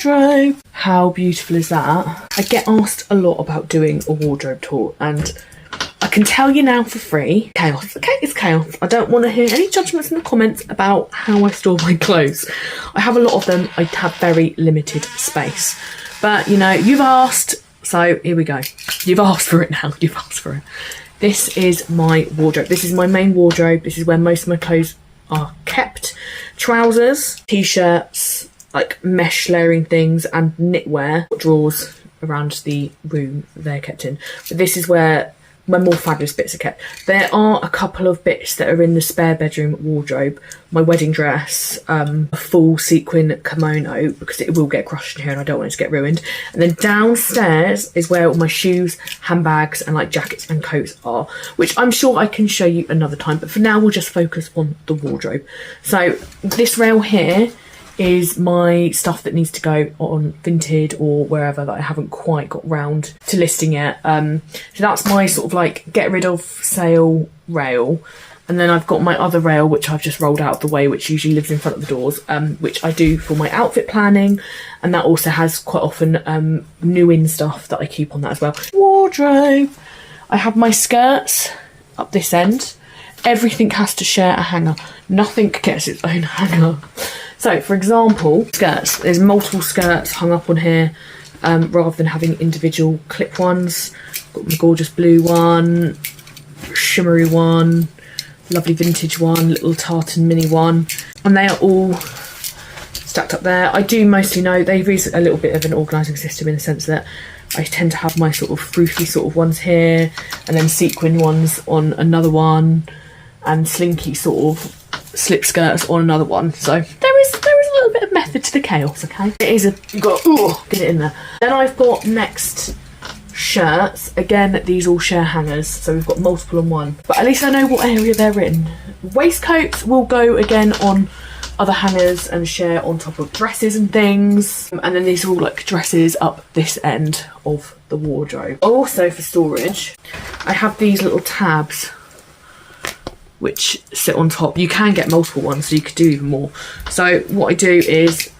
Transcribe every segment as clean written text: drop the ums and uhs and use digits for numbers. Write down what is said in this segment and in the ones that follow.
wardrobe. How beautiful is that? I get asked a lot about doing a wardrobe tour, and I can tell you now for free, chaos. Okay, it's chaos. I don't want to hear any judgments in the comments about how I store my clothes. I have a lot of them. I have very limited space. But, you know, you've asked, so here we go. You've asked for it now. You've asked for it. This is my wardrobe. This is my main wardrobe. This is where most of my clothes are kept. Trousers, t-shirts, like mesh layering things, and knitwear. Drawers around the room they're kept in. But this is where my more fabulous bits are kept. There are a couple of bits that are in the spare bedroom wardrobe. My wedding dress, a full sequin kimono, because it will get crushed in here and I don't want it to get ruined. And then downstairs is where all my shoes, handbags and like jackets and coats are, which I'm sure I can show you another time, but for now we'll just focus on the wardrobe. So this rail here is my stuff that needs to go on Vinted or wherever that I haven't quite got round to listing yet. So that's my sort of like get rid of sale rail. And then I've got my other rail, which I've just rolled out of the way, which usually lives in front of the doors, which I do for my outfit planning. And that also has quite often new in stuff that I keep on that as well. Wardrobe. I have my skirts up this end. Everything has to share a hanger. Nothing gets its own hanger. So, for example, skirts. There's multiple skirts hung up on here rather than having individual clip ones. Got my gorgeous blue one, shimmery one, lovely vintage one, little tartan mini one. And they are all stacked up there. I do mostly know they've used a little bit of an organising system in the sense that I tend to have my sort of froofy sort of ones here and then sequin ones on another one and slinky sort of slip skirts on another one. So there is a little bit of method to the chaos, okay? It is you've got get it in there. Then I've got next shirts. Again, these all share hangers, so we've got multiple on one. But at least I know what area they're in. Waistcoats will go again on other hangers and share on top of dresses and things. And then these are all like dresses up this end of the wardrobe. Also for storage, I have these little tabs which sit on top. You can get multiple ones, so you could do even more. So what I do is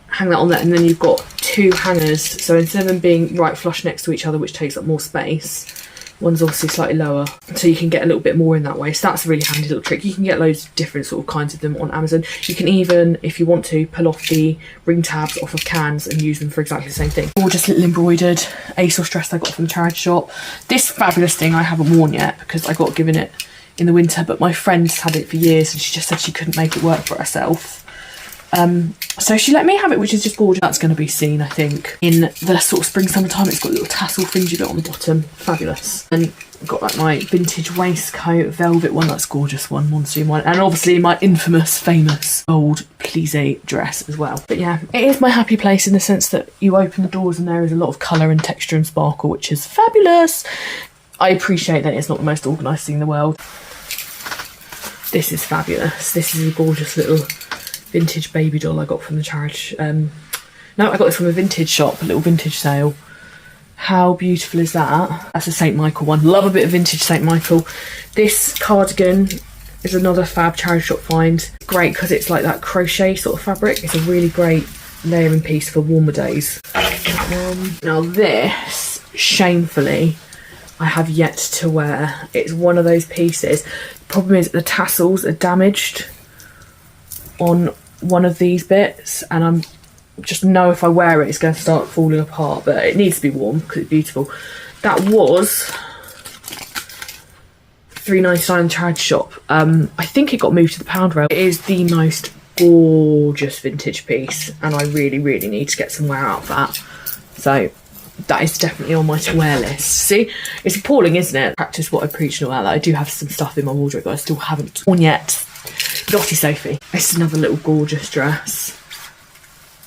hang that on there, and then you've got two hangers. So instead of them being right flush next to each other, which takes up more space, one's obviously slightly lower, so you can get a little bit more in that way. So that's a really handy little trick. You can get loads of different sort of kinds of them on Amazon. You can even, if you want to, pull off the ring tabs off of cans and use them for exactly the same thing. Or just a little embroidered ASOS dress I got from the charity shop. This fabulous thing I haven't worn yet because I got given it in the winter, but my friend's had it for years and she just said she couldn't make it work for herself. So she let me have it, which is just gorgeous. That's going to be seen, I think, in the sort of spring summertime. It's got a little tassel fringy bit on the bottom. Fabulous. And I've got like my vintage waistcoat, velvet one. That's a gorgeous one, monster one. And obviously my infamous, famous old plissé dress as well. But yeah, it is my happy place in the sense that you open the doors and there is a lot of colour and texture and sparkle, which is fabulous. I appreciate that it's not the most organised thing in the world. This is fabulous. This is a gorgeous little vintage baby doll I got from the charity. No, I got this from a vintage shop, a little vintage sale. How beautiful is that? That's a St. Michael one. Love a bit of vintage St. Michael. This cardigan is another fab charity shop find. Great because it's like that crochet sort of fabric. It's a really great layering piece for warmer days. Now this, shamefully, I have yet to wear. It's one of those pieces. The problem is the tassels are damaged on one of these bits, and I'm just know if I wear it it's going to start falling apart, but it needs to be worn because it's beautiful. That was £3.99 in the charity shop. I think it got moved to the pound rail. It is the most gorgeous vintage piece and I really need to get some wear out of that. So that is definitely on my to wear list. See, it's appalling, isn't it? Practice what I preach and all that. I do have some stuff in my wardrobe that I still haven't worn yet. Naughty Sophie. This is another little gorgeous dress.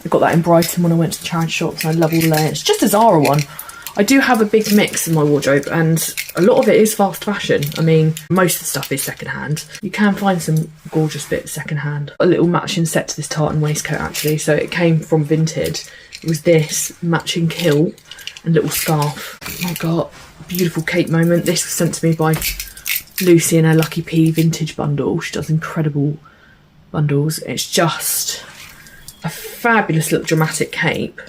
I got that in Brighton when I went to the charity shops and I love all the layers. It's just a Zara one. I do have a big mix in my wardrobe and a lot of it is fast fashion. I mean, most of the stuff is secondhand. You can find some gorgeous bits secondhand. A little matching set to this tartan waistcoat actually. So it came from Vinted. It was this matching kilt and little scarf. Oh my god, beautiful Kate moment. This was sent to me by Lucy in her Lucky P vintage bundle. She does incredible bundles. It's just a fabulous little dramatic cape.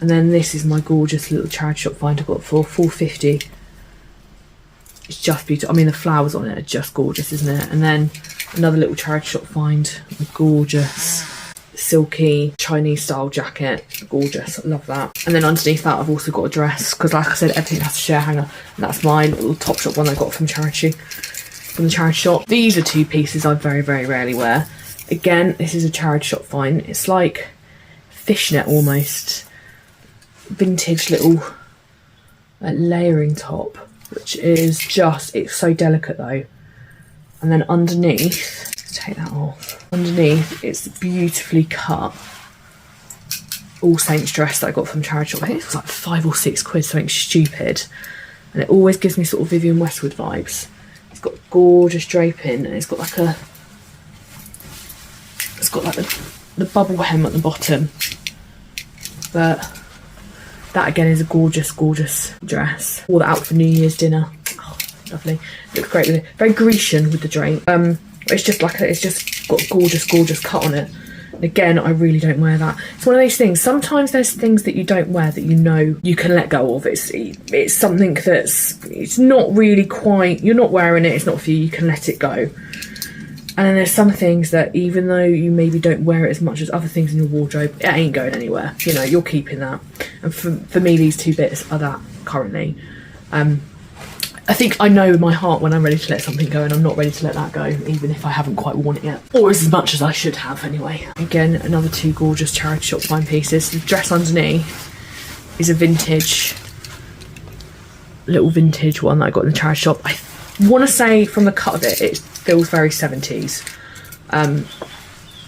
And then this is my gorgeous little charity shop find I got for $4.50. It's just beautiful. I mean, the flowers on it are just gorgeous, isn't it? And then another little charity shop find, a gorgeous silky Chinese style jacket. Gorgeous, I love that. And then underneath that I've also got a dress, because like I said, everything has a share hanger. And that's my little Topshop one I got from the charity shop. These are two pieces I very, very rarely wear. Again, this is a charity shop find. It's like fishnet almost. Vintage little layering top, which is just, it's so delicate though. And then underneath, let's take that off. Underneath, it's beautifully cut All Saints dress that I got from charity shop. I think it was like £5 or £6, something stupid. And it always gives me sort of Vivienne Westwood vibes. It's got gorgeous draping, and it's got like the bubble hem at the bottom. But that again is a gorgeous, gorgeous dress. Wore that out for New Year's dinner. Oh, lovely. Looks great with it. Very Grecian with the drape. It's just got gorgeous, gorgeous cut on it. And again, I really don't wear that. It's one of those things. Sometimes there's things that you don't wear that you know you can let go of. It's something it's not really quite, you're not wearing it, it's not for you, you can let it go. And then there's some things that even though you maybe don't wear it as much as other things in your wardrobe, it ain't going anywhere. You know, you're keeping that. And for me, these two bits are that currently. I think I know in my heart when I'm ready to let something go, and I'm not ready to let that go, even if I haven't quite worn it yet. Or as much as I should have anyway. Again, another two gorgeous charity shop find pieces. The dress underneath is a little vintage one that I got in the charity shop. I want to say from the cut of it, it feels very 70s. And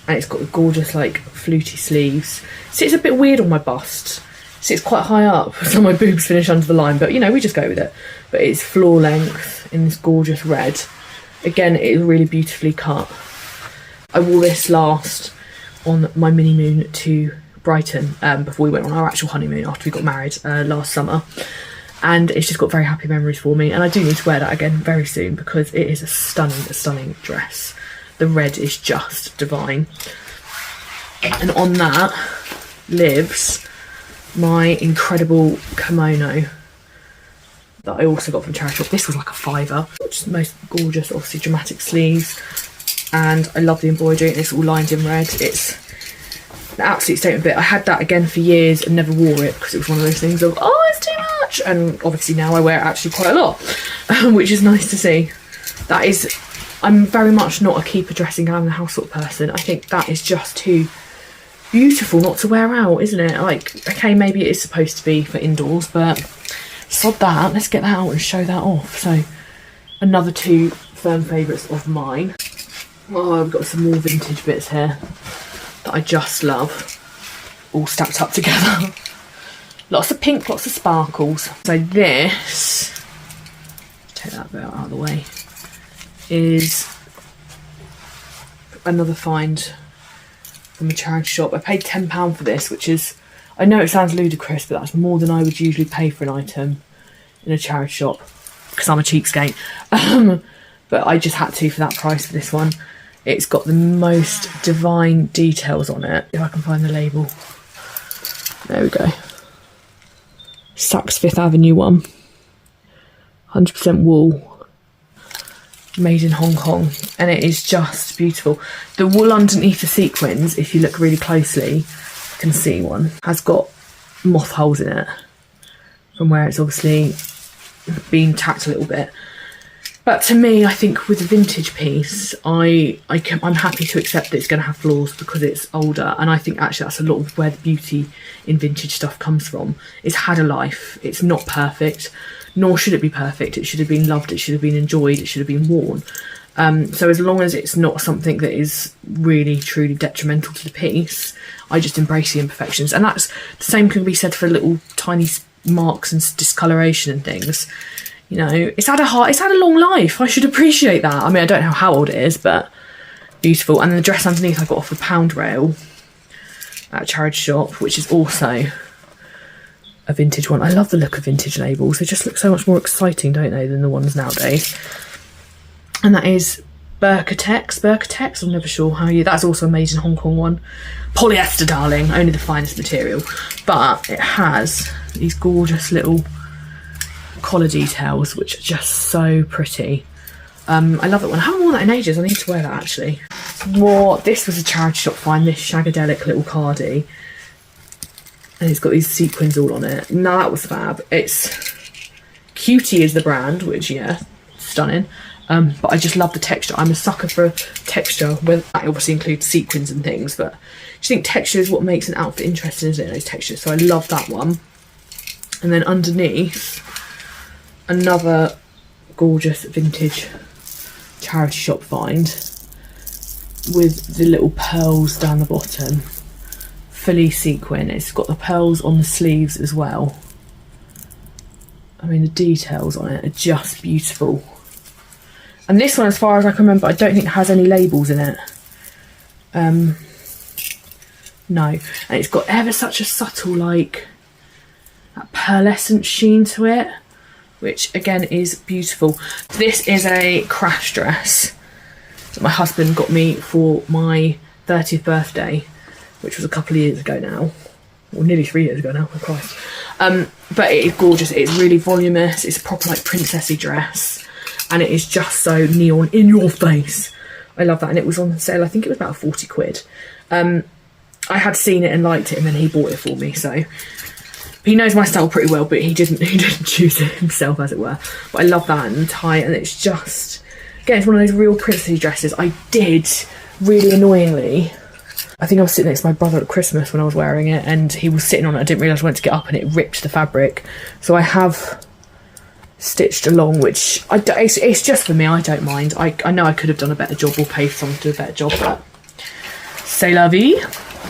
it's got the gorgeous like fluty sleeves. See, it's a bit weird on my bust. See, it's quite high up, so my boobs finish under the line, but you know, we just go with it. But it's floor length in this gorgeous red. Again, it is really beautifully cut. I wore this last on my mini moon to Brighton before we went on our actual honeymoon after we got married last summer. And it's just got very happy memories for me. And I do need to wear that again very soon because it is a stunning dress. The red is just divine. And on that lives my incredible kimono that I also got from charity shop. This was like a £5, which is the most gorgeous, obviously dramatic sleeves. And I love the embroidery, and it's all lined in red. It's an absolute statement bit. I had that again for years and never wore it because it was one of those things of, oh, it's too much. And obviously now I wear it actually quite a lot, which is nice to see. That is, I'm very much not a keep a dressing gown in the house sort of person. I think that is just too beautiful not to wear out, isn't it? Like, okay, maybe it is supposed to be for indoors, but sod that. Let's get that out and show that off. So another two firm favourites of mine. Oh, I've got some more vintage bits here that I just love, all stacked up together. Lots of pink, lots of sparkles. So this, take that bit out of the way, is another find from a charity shop. I paid £10 for this, which is, I know it sounds ludicrous, but that's more than I would usually pay for an item in a charity shop because I'm a cheapskate. But I just had to for that price for this one. It's got the most divine details on it. If I can find the label. There we go. Saks Fifth Avenue one. 100% wool. Made in Hong Kong. And it is just beautiful. The wool underneath the sequins, if you look really closely, you can see one, has got moth holes in it. From where it's obviously been tacked a little bit. But to me, I think with a vintage piece, I'm happy to accept that it's going to have flaws because it's older. And I think actually that's a lot of where the beauty in vintage stuff comes from. It's had a life. It's not perfect, nor should it be perfect. It should have been loved. It should have been enjoyed. It should have been worn. So as long as it's not something that is really, truly detrimental to the piece, I just embrace the imperfections. And that's the same can be said for little tiny marks and discoloration and things. You know, it's had a long life. I should appreciate that. I mean, I don't know how old it is, but beautiful. And then the dress underneath I got off the Pound Rail at a charity shop, which is also a vintage one. I love the look of vintage labels. They just look so much more exciting, don't they, than the ones nowadays. And that is Burkatex, I'm never sure how you, that's also a made in Hong Kong one. Polyester, darling, only the finest material. But it has these gorgeous little collar details, which are just so pretty. I love that one. I haven't worn that in ages. I need to wear that actually. This was a charity shop find, this shagadelic little cardie. And it's got these sequins all on it. Now that was fab. It's Cutie is the brand, which, yeah, stunning. But I just love the texture. I'm a sucker for texture. That obviously includes sequins and things, but I just think texture is what makes an outfit interesting, isn't it? Those textures. So I love that one. And then underneath, another gorgeous vintage charity shop find with the little pearls down the bottom. Fully sequin. It's got the pearls on the sleeves as well. I mean, the details on it are just beautiful. And this one, as far as I can remember, I don't think it has any labels in it. No. And it's got ever such a subtle, like, that pearlescent sheen to it, which, again, is beautiful. This is a crash dress that my husband got me for my 30th birthday, which was a couple of years ago now. Well, nearly 3 years ago now, oh Christ. But it is gorgeous. It's really voluminous. It's a proper, like, princessy dress. And it is just so neon in your face. I love that. And it was on sale. I think it was about 40 quid. I had seen it and liked it, and then he bought it for me. So he knows my style pretty well, but he didn't choose it himself, as it were. But I love that, and the tie, and it's just, again, it's one of those real princessy dresses. I did, really annoyingly, I think I was sitting next to my brother at Christmas when I was wearing it, and he was sitting on it. I didn't realise I went to get up, and it ripped the fabric. So I have stitched along, which it's just for me. I don't mind. I know I could have done a better job or paid someone to do a better job, but c'est la vie.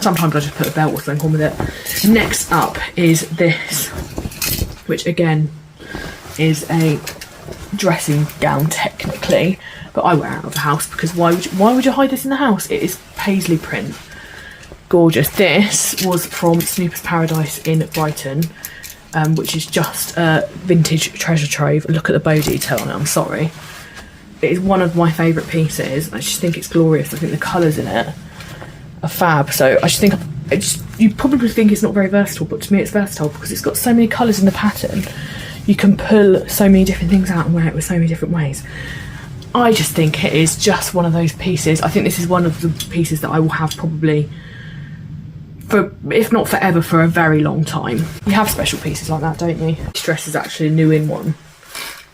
Sometimes I just put a belt or something on with it. Next up is this, which again is a dressing gown technically, but I wear it out of the house because why would you hide this in the house? It is paisley print. Gorgeous. This was from Snooper's Paradise in Brighton. Which is just a vintage treasure trove. Look at the bow detail on it, I'm sorry. It is one of my favourite pieces. I just think it's glorious. I think the colours in it are fab. So I just think, you probably think it's not very versatile, but to me it's versatile because it's got so many colours in the pattern. You can pull so many different things out and wear it with so many different ways. I just think it is just one of those pieces. I think this is one of the pieces that I will have probably, for, if not forever, for a very long time. You have special pieces like that, don't you? This dress is actually a new in one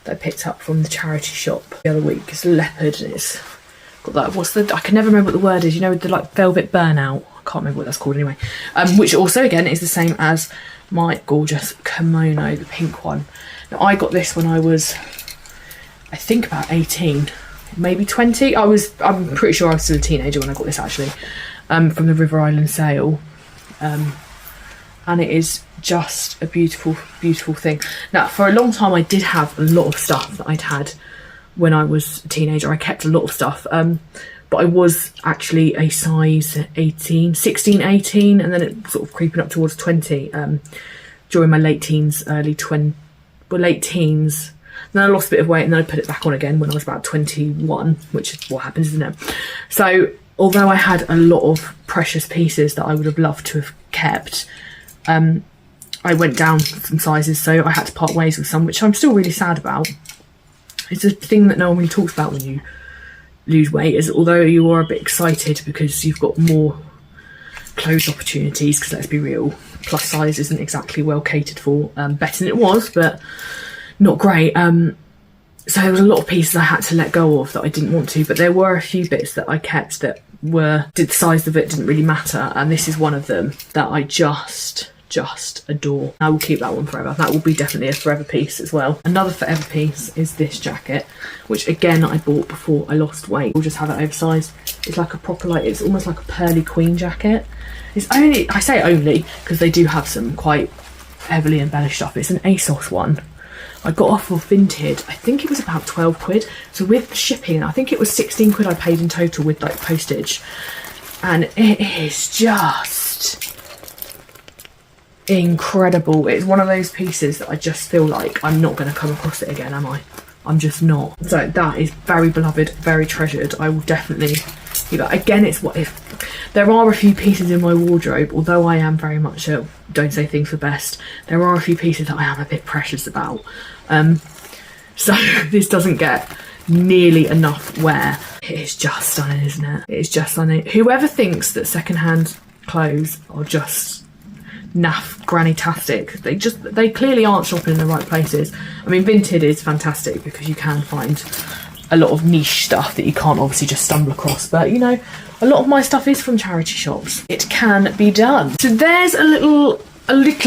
that I picked up from the charity shop the other week. It's leopard and it's got that, I can never remember what the word is, you know, the like velvet burnout. I can't remember what that's called anyway. Which also again is the same as my gorgeous kimono, the pink one. Now I got this when I was, I think about 18, maybe 20. I'm pretty sure I was still a teenager when I got this actually, from the River Island sale. And it is just a beautiful, beautiful thing. Now, for a long time, I did have a lot of stuff that I'd had when I was a teenager. I kept a lot of stuff, but I was actually a size 16, 18, and then it sort of creeping up towards 20 during my late teens, late teens. Then I lost a bit of weight, and then I put it back on again when I was about 21, which is what happens, isn't it? So although I had a lot of precious pieces that I would have loved to have kept, I went down some sizes, so I had to part ways with some, which I'm still really sad about. It's a thing that no one really talks about when you lose weight, is although you are a bit excited because you've got more clothes opportunities, because let's be real, plus size isn't exactly well catered for, better than it was, but not great. So there was a lot of pieces I had to let go of that I didn't want to, but there were a few bits that I kept that the size of it didn't really matter, and this is one of them that I just adore. I will keep that one forever. That will be definitely a forever piece as well. Another forever piece is this jacket, which again I bought before I lost weight. We'll just have it oversized. It's like a proper, like, it's almost like a pearly queen jacket. It's only, I say only because they do have some quite heavily embellished stuff. It's an ASOS one. I got off of Vinted, I think it was about 12 quid. So with the shipping, I think it was 16 quid I paid in total with like postage. And it is just incredible. It's one of those pieces that I just feel like I'm not going to come across it again, am I? I'm just not. So that is very beloved, very treasured. I will definitely, again, it's what if there are a few pieces in my wardrobe, although I am very much a don't say things for best, there are a few pieces that I am a bit precious about. So this doesn't get nearly enough wear. It is just stunning, isn't it? It is just stunning. Whoever thinks that secondhand clothes are just naff granny-tastic, they clearly aren't shopping in the right places. I mean, Vinted is fantastic because you can find a lot of niche stuff that you can't obviously just stumble across, but you know, a lot of my stuff is from charity shops. It can be done. So there's a little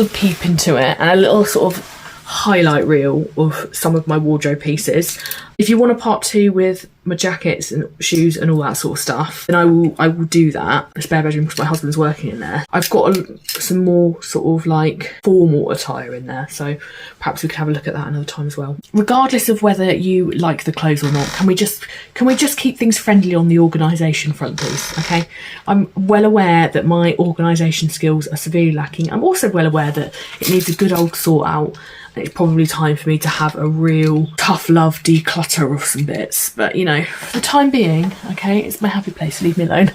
peep into it and a little sort of highlight reel of some of my wardrobe pieces. If you want a part 2 with my jackets and shoes and all that sort of stuff, then I will do that. A spare bedroom because my husband's working in there. I've got some more sort of like formal attire in there, so perhaps we could have a look at that another time as well. Regardless of whether you like the clothes or not, can we just keep things friendly on the organisation front, please? Okay, I'm well aware that my organisation skills are severely lacking. I'm also well aware that it needs a good old sort out. It's probably time for me to have a real tough love declutter of some bits, but you know, for the time being, okay, it's my happy place, leave me alone.